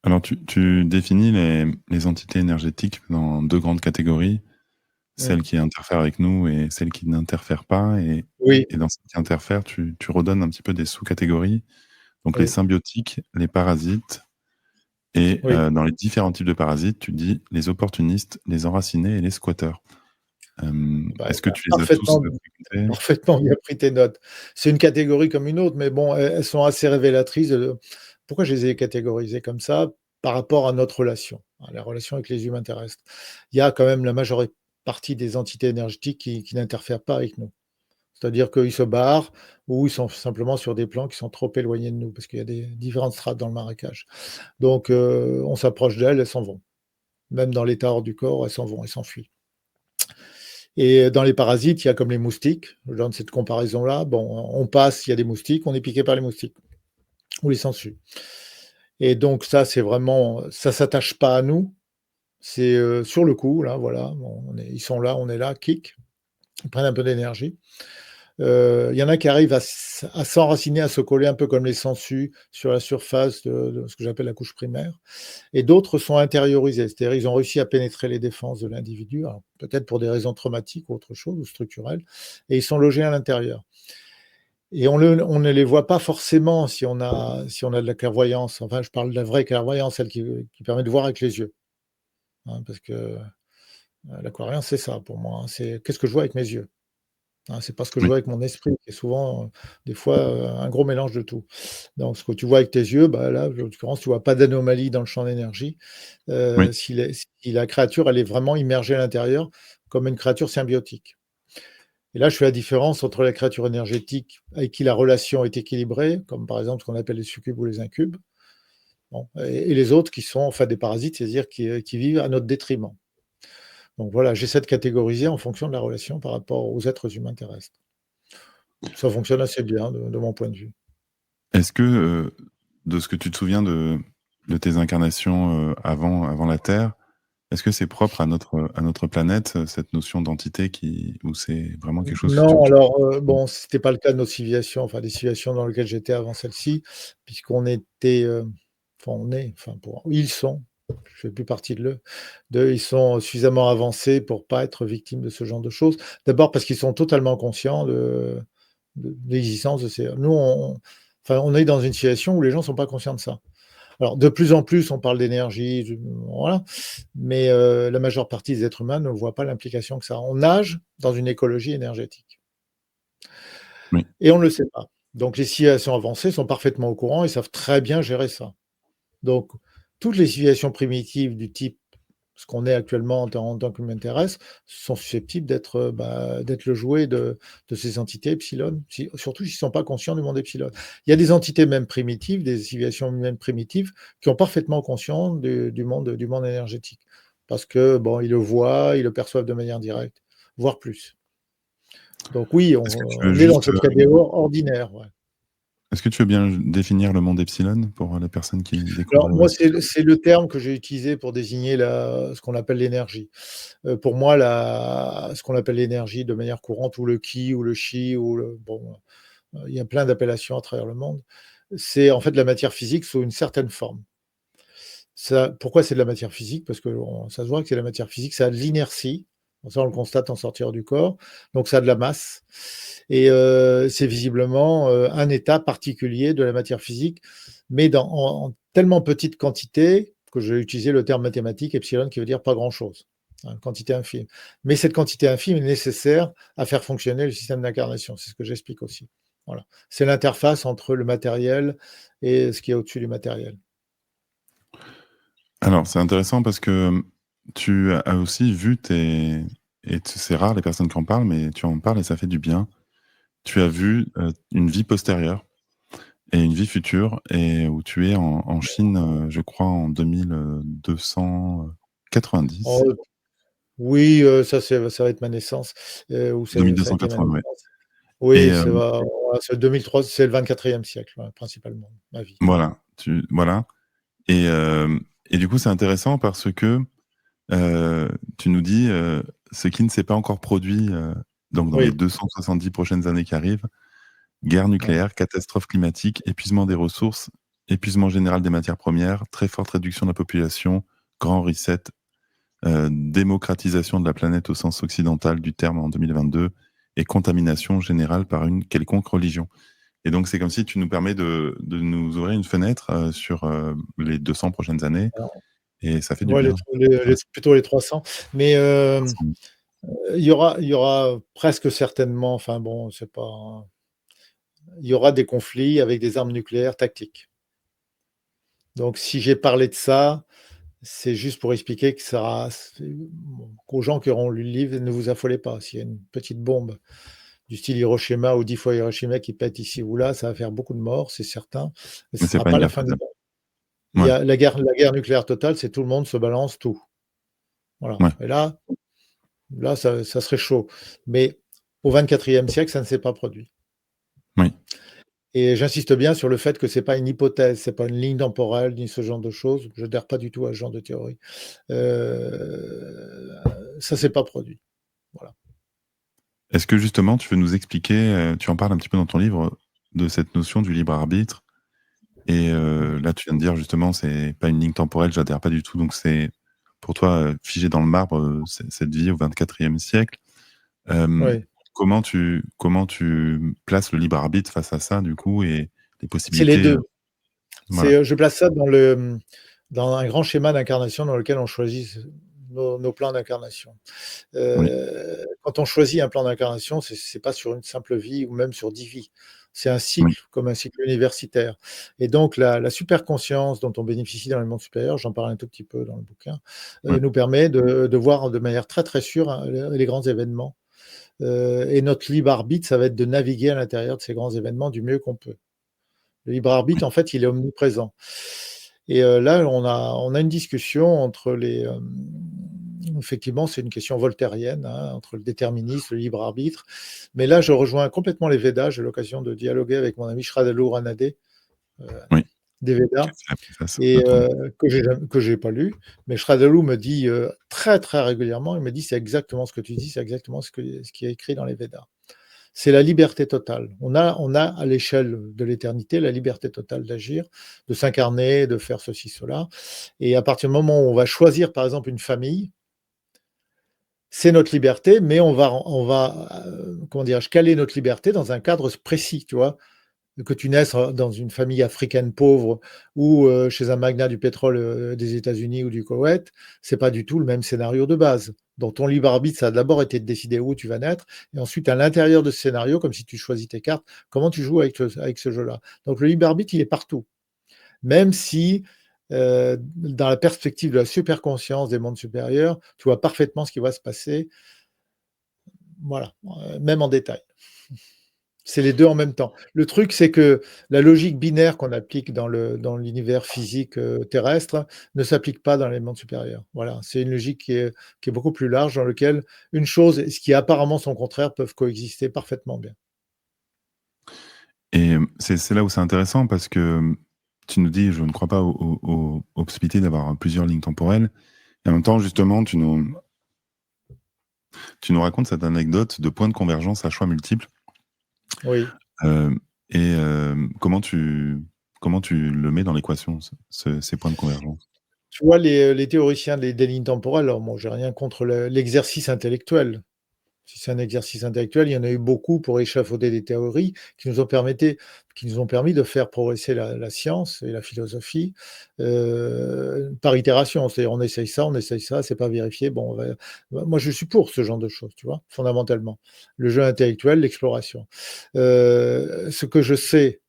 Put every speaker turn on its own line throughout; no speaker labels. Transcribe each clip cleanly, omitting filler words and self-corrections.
Alors, tu définis les entités énergétiques dans deux grandes catégories, celles
Mmh.
qui interfèrent avec nous et celles qui n'interfèrent pas.
Oui,
Et dans celles qui interfèrent, tu redonnes un petit peu des sous-catégories. Donc, les
oui,
symbiotiques, les parasites, et
oui.
dans les différents types de parasites, tu dis les opportunistes, les enracinés et les squatteurs.
Bah,
Est-ce que
tu
tu les as tous
parfaitement
fréquentés?
parfaitement bien pris tes notes. C'est une catégorie comme une autre, mais bon, elles sont assez révélatrices de pourquoi je les ai catégorisées comme ça par rapport à notre relation, à la relation avec les humains terrestres. Il y a quand même la majeure partie des entités énergétiques qui n'interfèrent pas avec nous. C'est-à-dire qu'ils se barrent ou ils sont simplement sur des plans qui sont trop éloignés de nous parce qu'il y a des différentes strates dans le marécage. Donc on s'approche d'elles, elles s'en vont. Même dans l'état hors du corps, elles s'en vont, elles s'enfuient. Et dans les parasites, il y a comme les moustiques. Je donne cette comparaison-là. Bon, on passe, il y a des moustiques, on est piqué par les moustiques ou les sangsues. Et donc ça, c'est vraiment, ça s'attache pas à nous. C'est sur le coup, là, voilà. Bon, ils sont là, on est là, kick. Ils prennent un peu d'énergie. Il y en a qui arrivent à s'enraciner, à se coller un peu comme les sangsues sur la surface de ce que j'appelle la couche primaire. Et d'autres sont intériorisés, c'est-à-dire ils ont réussi à pénétrer les défenses de l'individu, alors peut-être pour des raisons traumatiques ou autre chose, ou structurelles, et ils sont logés à l'intérieur. Et on ne les voit pas forcément si on a de la clairvoyance. Enfin, je parle de la vraie clairvoyance, celle qui permet de voir avec les yeux. Hein, parce que la clairvoyance, c'est ça pour moi. Hein, c'est qu'est-ce que je vois avec mes yeux. Hein, c'est pas ce que je
Oui,
vois avec mon esprit, qui est souvent, des fois, un gros mélange de tout. Donc ce que tu vois avec tes yeux, bah, là, en l'occurrence, tu vois pas d'anomalie dans le champ d'énergie,
oui.
si la créature, elle est vraiment immergée à l'intérieur comme une créature symbiotique. Et là, je fais la différence entre la créature énergétique avec qui la relation est équilibrée, comme par exemple ce qu'on appelle les succubes ou les incubes, bon, et les autres qui sont enfin des parasites, c'est-à-dire qui vivent à notre détriment. Donc voilà, j'essaie de catégoriser en fonction de la relation par rapport aux êtres humains terrestres. Ça fonctionne assez bien de mon point de vue.
Est-ce que, de ce que tu te souviens de tes incarnations avant la Terre, est-ce que c'est propre à notre planète, cette notion d'entité ou c'est vraiment quelque chose que
Non,
tu...
alors, bon, c'était pas le cas de nos civilisations, enfin des civilisations dans lesquelles j'étais avant celle-ci, puisqu'on était, enfin on est, enfin pour ils sont, je fais plus partie ils sont suffisamment avancés pour pas être victimes de ce genre de choses. D'abord parce qu'ils sont totalement conscients de l'existence de ces nous on est dans une situation où les gens sont pas conscients de ça. Alors de plus en plus, on parle d'énergie, voilà, mais la majeure partie des êtres humains ne voient pas l'implication que ça a. On nage dans une écologie énergétique
Oui,
et on ne le sait pas. Donc les civilisations avancées sont parfaitement au courant et savent très bien gérer ça. Donc toutes les civilisations primitives du type ce qu'on est actuellement en tant qu'humain terrestre sont susceptibles d'être le jouet de ces entités epsilon, surtout s'ils ne sont pas conscients du monde epsilon. Il y a des entités même primitives, des civilisations même primitives, qui ont parfaitement conscience du monde énergétique. Parce que, bon, ils le voient, ils le perçoivent de manière directe, voire plus. Donc oui,
est-ce que tu veux
on est dans
juste,
cette catégorie ordinaire. Ouais.
est-ce que tu veux bien définir le monde epsilon pour les personnes qui
Alors
découvriraient
moi,
cette terme?
c'est le terme que j'ai utilisé pour désigner ce qu'on appelle l'énergie. Pour moi, ce qu'on appelle l'énergie de manière courante, ou le ki, ou le chi, bon, il y a plein d'appellations à travers le monde. C'est en fait de la matière physique sous une certaine forme. Pourquoi c'est de la matière physique? Parce que ça se voit que c'est de la matière physique, ça a de l'inertie. Bon, ça, on le constate en sortir du corps. Donc ça a de la masse. Et c'est visiblement un état particulier de la matière physique, mais en tellement petite quantité que j'ai utilisé le terme mathématique epsilon qui veut dire pas grand-chose, hein, quantité infime. Mais cette quantité infime est nécessaire à faire fonctionner le système d'incarnation. C'est ce que j'explique aussi. Voilà. C'est l'interface entre le matériel et ce qui est au-dessus du matériel.
Alors, c'est intéressant parce que tu as aussi vu et c'est rare les personnes qui en parlent, mais tu en parles et ça fait du bien. Tu as vu une vie postérieure et une vie future, et où tu es en Chine, je crois en 2290.
Oh, oui, ça va être ma naissance, ou ça a été ma
2280, ouais.
naissance.
Et
Oui, voilà, c'est 2003, c'est le 24e siècle, ouais, principalement, ma vie.
voilà, voilà. Et, et du coup, c'est intéressant parce que tu nous dis ce qui ne s'est pas encore produit donc dans les
Oui,
270 prochaines années qui arrivent: guerre
ouais,
nucléaire, catastrophe climatique, épuisement des ressources, épuisement général des matières premières, très forte réduction de la population, grand reset, démocratisation de la planète au sens occidental du terme en 2022 et contamination générale par une quelconque religion. Et donc, c'est comme si tu nous permets de nous ouvrir une fenêtre sur les 200 prochaines années
Alors,
et ça fait du
ouais,
bien. Intéressant.
plutôt les 300. Mais il y aura presque certainement, enfin bon, c'est pas, il y aura des conflits avec des armes nucléaires tactiques. Donc, si j'ai parlé de ça, c'est juste pour expliquer que qu'aux gens qui auront lu le livre, ne vous affolez pas. S'il y a une petite bombe du style Hiroshima ou 10 fois Hiroshima qui pète ici ou là, ça va faire beaucoup de morts, c'est certain. Mais ce
Mais
ne
c'est
sera
pas
pas
une
la
guerre
fin du
totale.
monde. Il y
Ouais,
a la guerre nucléaire totale, c'est tout le monde se balance tout. Voilà.
ouais,
Et là, ça serait chaud. Mais au XXIe siècle, ça ne s'est pas produit.
oui.
Et j'insiste bien sur le fait que c'est pas une hypothèse, c'est pas une ligne temporelle, ni ce genre de choses. Je n'adhère pas du tout à ce genre de théorie. Ça s'est pas produit. Voilà.
Est-ce que justement, tu veux nous expliquer, tu en parles un petit peu dans ton livre, de cette notion du libre arbitre et là, tu viens de dire justement, c'est pas une ligne temporelle, j'adhère pas du tout, donc c'est pour toi, figé dans le marbre, cette vie au XXIe siècle. Hem,
Oui.
comment tu places le libre arbitre face à ça, du coup, et les
C'est les
possibilités,
deux.
voilà.
Je place ça dans un grand schéma d'incarnation dans lequel on choisit nos plans d'incarnation.
Oui,
Quand on choisit un plan d'incarnation, c'est pas sur une simple vie ou même sur 10 vies. C'est un
oui,
cycle, comme un cycle universitaire. Et donc la superconscience dont on bénéficie dans les mondes supérieurs, j'en parle un tout petit peu dans le bouquin,
oui,
nous permet de voir de manière très, très sûre, hein, les grands événements. Et notre libre arbitre, ça va être de naviguer à l'intérieur de ces grands événements du mieux qu'on peut. Le libre
oui,
arbitre, en fait, il est omniprésent. Et là, on a une discussion entre effectivement, c'est une question voltairienne, hein, entre le déterminisme, le libre arbitre. Mais là, je rejoins complètement les Védas. J'ai l'occasion de dialoguer avec mon ami Shradhalu Ranade, heu,
oui,
des
qui
Védas,
a fait la préface
et
à ton livre.
que j'ai pas lu. Mais Shradhalu me dit, très, très régulièrement, il me dit: «C'est exactement ce que tu dis, c'est exactement ce qui est écrit dans les Védas». C'est la liberté totale. On a à l'échelle de l'éternité la liberté totale d'agir, de s'incarner, de faire ceci, cela. Et à partir du moment où on va choisir, par exemple, une famille, c'est notre liberté, mais on va comment dirais-je, caler notre liberté dans un cadre précis, tu vois? Que tu naisses dans une famille africaine pauvre ou chez un magnat du pétrole des États-Unis ou du Koweït, c'est pas du tout le même scénario de base. Donc ton libre arbitre, ça a d'abord été de décider où tu vas naître, et ensuite à l'intérieur de ce scénario, comme si tu choisis tes cartes, comment tu joues avec ce jeu-là. Donc le libre arbitre, il est partout. Même si, dans la perspective de la superconscience des mondes supérieurs, tu vois parfaitement ce qui va se passer, voilà, même en détail. C'est les 2 en même temps. Le truc, c'est que la logique binaire qu'on applique dans l'univers physique, terrestre, ne s'applique pas dans les mondes supérieurs. Voilà, c'est une logique qui est beaucoup plus large, dans lequel une chose et ce qui est apparemment son contraire peuvent coexister parfaitement bien.
Et c'est là où c'est intéressant parce que, tu nous dis: «Je ne crois pas aux possibilités d'avoir plusieurs lignes temporelles», et en même temps, justement, tu nous racontes cette anecdote de points de convergence à choix multiples,
Oui.
hem et comment tu le mets dans l'équation, ces points de convergence?
Tu vois, les théoriciens des lignes temporelles, alors bon, j'ai rien contre l'exercice intellectuel. Si c'est un exercice intellectuel, il y en a eu beaucoup pour échafauder des théories qui nous ont permis de faire progresser la science et la philosophie, par itération. C'est-à-dire on essaye ça, c'est pas vérifié, bon, moi je suis pour ce genre de choses, tu vois? Fondamentalement. Le jeu intellectuel, l'exploration. Ce que je sais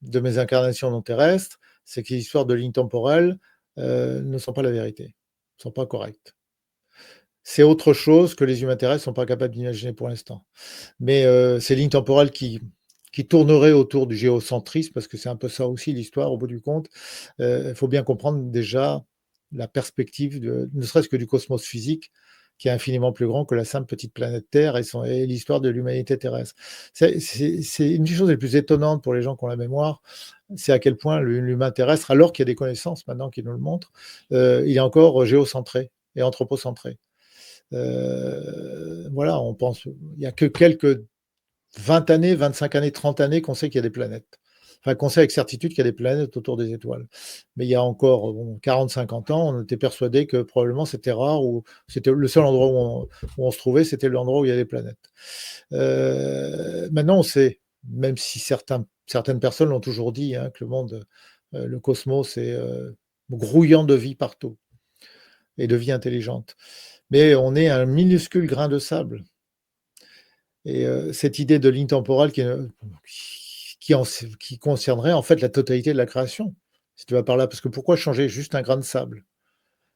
de mes incarnations non terrestres, c'est que les histoires de lignes temporelles, ne sont pas la vérité, ne sont pas correctes. C'est autre chose que les humains terrestres sont pas capables d'imaginer pour l'instant. Mais ces lignes temporelles qui tourneraient autour du géocentrisme, parce que c'est un peu ça aussi l'histoire au bout du compte, il faut bien comprendre déjà la perspective ne serait-ce que du cosmos physique, qui est infiniment plus grand que la simple petite planète Terre et l'histoire de l'humanité terrestre. C'est une des choses les plus étonnantes pour les gens qui ont la mémoire, c'est à quel point l'humain terrestre, alors qu'il y a des connaissances maintenant qui nous le montrent, il est encore géocentré et anthropocentré. Voilà, on pense il y a que quelques 20 années, 25 années, 30 années qu'on sait qu'il y a des planètes. enfin, qu'on sait avec certitude qu'il y a des planètes autour des étoiles. Mais il y a encore, bon, 40-50 ans, on était persuadé que probablement c'était rare ou c'était le seul endroit où on se trouvait, c'était l'endroit où il y a des planètes. Maintenant, on sait, même si certaines personnes l'ont toujours dit, hein, que le monde, le cosmos est grouillant de vie partout et de vie intelligente. Mais on est un minuscule grain de sable. Et cette idée de ligne temporelle qui concernerait en fait la totalité de la création, si tu vas par là. Parce que pourquoi changer juste un grain de sable?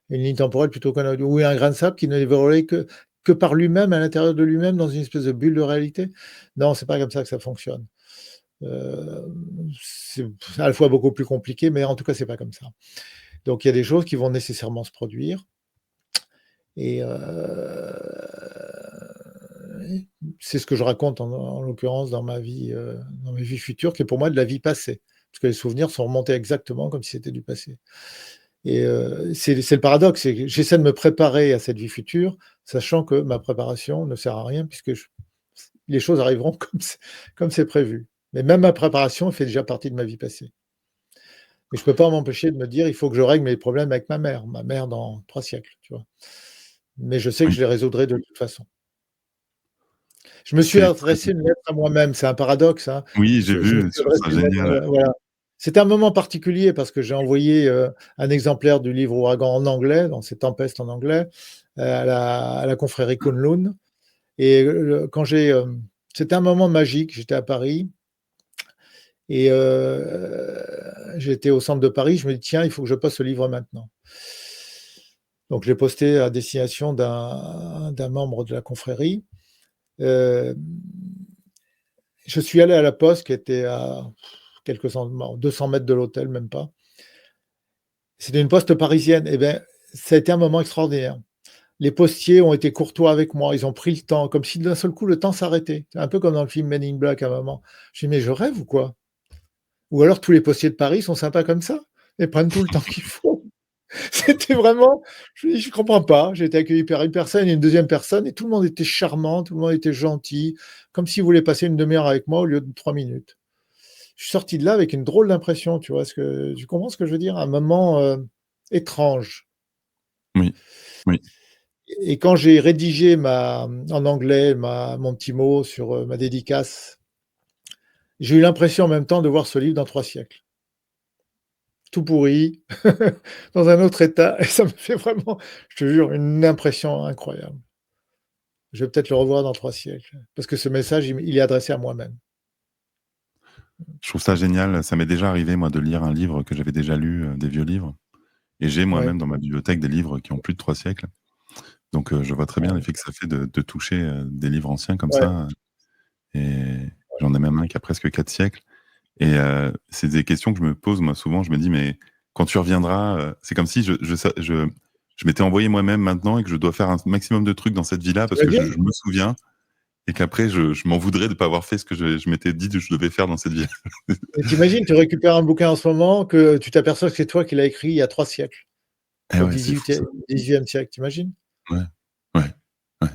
Une ligne temporelle plutôt qu'un autre, ou un grain de sable qui ne évoluerait que par lui-même, à l'intérieur de lui-même, dans une espèce de bulle de réalité? Non, c'est pas comme ça que ça fonctionne. C'est à la fois beaucoup plus compliqué, mais en tout cas, c'est pas comme ça. Donc il y a des choses qui vont nécessairement se produire et c'est ce que je raconte en l'occurrence dans ma vie, future, qui est pour moi de la vie passée. Parce que les souvenirs sont remontés exactement comme si c'était du passé. Et c'est le paradoxe, c'est que j'essaie de me préparer à cette vie future, sachant que ma préparation ne sert à rien puisque les choses arriveront comme c'est prévu. Mais même ma préparation fait déjà partie de ma vie passée. Mais je ne peux pas m'empêcher de me dire: «Il faut que je règle mes problèmes avec ma mère dans 3 siècles», tu vois? Mais je sais que
Oui,
je les résoudrai de toute façon. Je me suis
c'est très
adressé une lettre à moi-même, c'est un paradoxe, hein.
oui, j'ai
Je me
vu,
suis
je trouve
adressé
ça
une lettre,
génial.
voilà. C'était un moment particulier parce que j'ai envoyé, un exemplaire du livre Ouragan en anglais, donc c'est Tempête en anglais, à la confrérie Kunlun et quand c'était un moment magique, j'étais à Paris et j'étais au centre de Paris, je me dis: «Tiens, il faut que je poste ce livre maintenant». Donc je l'ai posté à destination d'un membre de la confrérie. Hem Je suis allé à la poste qui était à quelques cent bon, 200 mètres de l'hôtel, même pas. C'était une poste parisienne et ben, ça a été un moment extraordinaire. Les postiers ont été courtois avec moi, ils ont pris le temps, comme si d'un seul coup le temps s'arrêtait. C'est un peu comme dans le film Men in Black à un moment. Je dis: «Mais je rêve ou quoi? Ou alors tous les postiers de Paris sont sympas comme ça et prennent tout le temps qu'il faut?» C'était vraiment, je me dis: «Je comprends pas». J'ai été accueilli par une personne et une deuxième personne et tout le monde était charmant, tout le monde était gentil, comme s'ils voulaient passer une demi heure avec moi au lieu de 3 minutes. Je suis sorti de là avec une drôle d'impression, tu comprends ce que je veux dire? Un moment, étrange
Oui, oui.
et quand j'ai rédigé en anglais, mon petit mot sur, ma dédicace, j'ai eu l'impression en même temps de voir ce livre dans 3 siècles. Tout pourri, dans un autre état et ça me fait vraiment, je te jure, une impression incroyable. Je vais peut-être le revoir dans 3 siècles parce que ce message, il est adressé à moi-même.
Je trouve ça génial. Ça m'est déjà arrivé, moi, de lire un livre que j'avais déjà lu, des vieux livres et j'ai
Ouais,
moi-même dans ma bibliothèque des livres qui ont plus de 3 siècles. Donc je vois très bien
ouais,
l'effet que ça fait de toucher, des livres anciens comme
ouais.
ça, et j'en ai même un qui a presque 4 siècles et c'est des questions que je me pose, moi, souvent. Je me dis: «Mais quand tu reviendras», c'est comme si je m'étais envoyé moi-même maintenant et que je dois faire un maximum de trucs dans cette vie-là
Tu
parce
vas
que
dire?
je me souviens et qu'après je m'en voudrais de pas avoir fait ce que je m'étais dit que je devais faire dans cette vie.
Et tu tu récupères un bouquin en ce moment que tu t'aperçois que c'est toi qui l'as écrit il y a 3 siècles,
Eh
au
ouais, c'est fou ça.
18e siècle, tu imagines?
Ouais, ouais, ouais,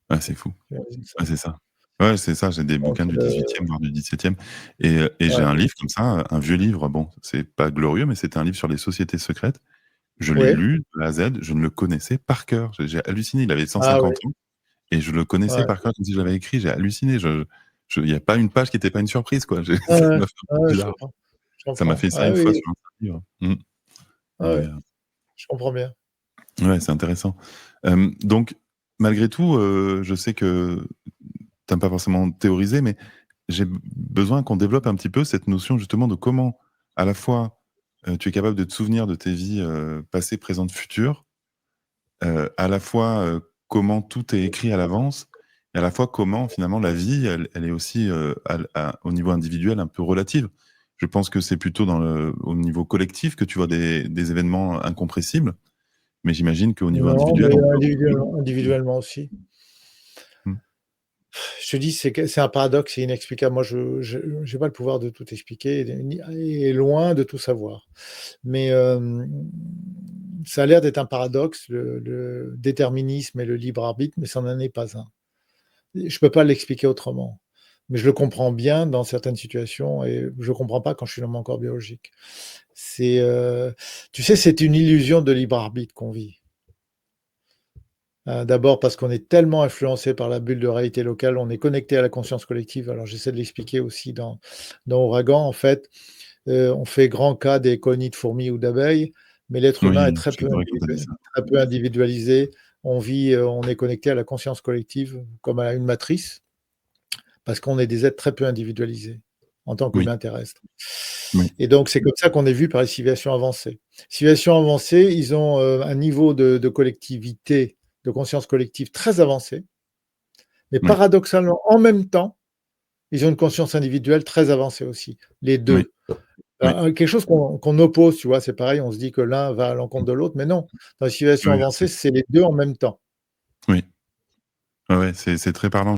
ouais, c'est fou.
Tu imagines ça?
Ouais, c'est ça. Ouais, c'est ça, j'ai des
Donc
bouquins du 18e, voire du 17e et j'ai
ouais,
un livre comme ça, un vieux livre, bon, c'est pas glorieux, mais c'était un livre sur les sociétés secrètes. Je l'ai
ouais.
lu de A à Z, je ne le connaissais par cœur. J'ai halluciné, il avait
Ah
150
oui,
ans et je le connaissais
ouais.
par cœur comme si je l'avais écrit. J'ai halluciné, il y a pas une page qui était pas une surprise, quoi. J'ai
Ouais,
ça
ouais.
m'a fait un
Ouais,
peu
ouais,
bizarre.
je
Ça m'a
comprends.
fait ça
Ah
une fois
oui,
sur un livre. Mmh,
ah
mais
ouais, je comprends bien.
ouais, c'est intéressant. Donc malgré tout, je sais que tu aimes pas forcément théoriser, mais j'ai besoin qu'on développe un petit peu cette notion justement de comment, à la fois, tu es capable de te souvenir de tes vies, passées, présentes, futures, à la fois, comment tout est écrit à l'avance et à la fois comment finalement la vie, elle est aussi, au niveau individuel un peu relative. Je pense que c'est plutôt au niveau collectif que tu vois des événements incompressibles, mais j'imagine qu'au niveau
Non,
individuel
mais
on peut mmh,
individuellement aussi.
mmh,
Je te dis, c'est un paradoxe, c'est inexplicable. Moi, je j'ai pas le pouvoir de tout expliquer et loin de tout savoir. Mais, ça a l'air d'être un paradoxe, le déterminisme et le libre arbitre, mais ça n'en est pas un. Je peux pas l'expliquer autrement. mais je le comprends bien dans certaines situations et je ne comprends pas quand je suis dans mon corps biologique. C'est, tu sais, c'est une illusion de libre arbitre qu'on vit. D'abord parce qu'on est tellement influencé par la bulle de réalité locale, on est connecté à la conscience collective. Alors j'essaie de l'expliquer aussi dans Ouragan. En fait, on fait grand cas des colonies de fourmis ou d'abeilles, mais l'être humain est
Oui, j'ai adoré quand tu as dit ça.
très peu individualisé. On vit, on est connecté à la conscience collective comme à une matrice, parce qu'on est des êtres très peu individualisés en tant
Oui,
qu'humains terrestres.
oui,
Et donc c'est comme ça qu'on est vu par les civilisations avancées. Civilisations avancées, ils ont, un niveau de collectivité, de conscience collective très avancé, mais
oui,
paradoxalement, en même temps, ils ont une conscience individuelle très avancée aussi, les
oui,
2.
oui,
Quelque chose qu'on oppose, tu vois? C'est pareil, on se dit que l'un va à l'encontre de l'autre, mais non. Dans les civilisations
oui,
avancées, c'est les 2 en même temps.
oui. Ouais, ouais, c'est très parlant.